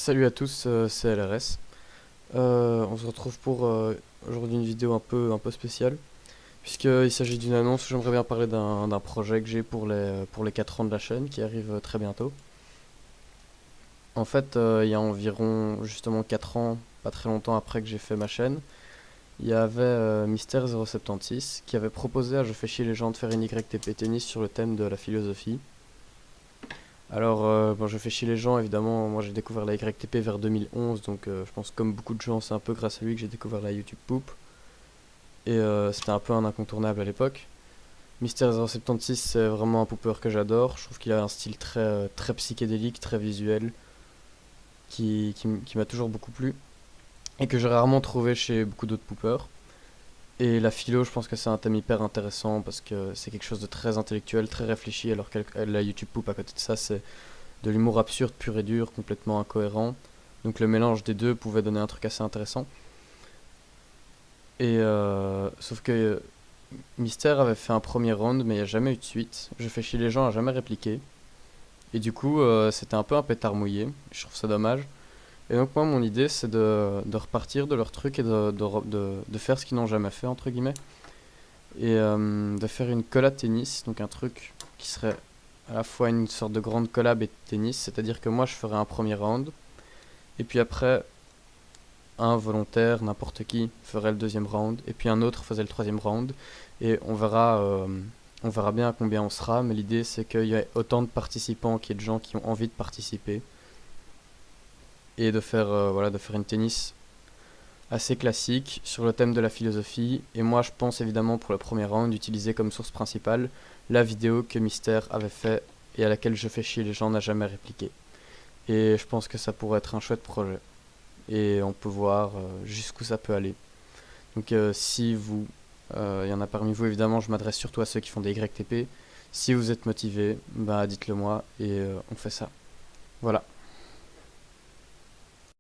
Salut à tous, c'est LRS. On se retrouve pour aujourd'hui une vidéo un peu spéciale, puisqu'il s'agit d'une annonce où j'aimerais bien parler d'un projet que j'ai pour les 4 ans de la chaîne qui arrive très bientôt. En fait, il y a environ justement 4 ans, pas très longtemps après que j'ai fait ma chaîne, il y avait Mister076 qui avait proposé à Je fais chier les gens de faire une YTP tennis sur le thème de la philosophie. Alors, bon, je fais chier les gens, évidemment. Moi, j'ai découvert la YTP vers 2011, donc je pense comme beaucoup de gens, c'est un peu grâce à lui que j'ai découvert la YouTube Poop. Et c'était un peu un incontournable à l'époque. Mister076, c'est vraiment un pooper que j'adore. Je trouve qu'il a un style très psychédélique, très visuel, qui m'a toujours beaucoup plu. Et que j'ai rarement trouvé chez beaucoup d'autres poopers. Et la philo, je pense que c'est un thème hyper intéressant parce que c'est quelque chose de très intellectuel, très réfléchi, alors que la YouTube Poop à côté de ça, c'est de l'humour absurde pur et dur, complètement incohérent. Donc le mélange des deux pouvait donner un truc assez intéressant. Et sauf que Mystère avait fait un premier round, mais il n'y a jamais eu de suite. Je fais chier les gens à jamais répliqué. Et du coup, c'était un peu un pétard mouillé. Je trouve ça dommage. Et donc moi, mon idée, c'est de repartir de leur truc et de faire ce qu'ils n'ont jamais fait, entre guillemets. Et de faire une collab tennis, donc un truc qui serait à la fois une sorte de grande collab et de tennis. C'est-à-dire que moi, je ferais un premier round. Et puis après, un volontaire, n'importe qui, ferait le deuxième round, et puis un autre faisait le troisième round, et on verra bien à combien on sera, mais l'idée c'est qu'il y ait autant de participants qu'il y ait de gens qui ont envie de participer, et de faire une tennis assez classique sur le thème de la philosophie, et moi je pense évidemment pour le premier round d'utiliser comme source principale la vidéo que Mystère avait fait et à laquelle Je fais chier les gens n'a jamais répliqué. Et je pense que ça pourrait être un chouette projet. Et on peut voir jusqu'où ça peut aller. Donc si vous, il y en a parmi vous évidemment, je m'adresse surtout à ceux qui font des YTP. Si vous êtes motivé, bah dites-le moi et on fait ça. Voilà.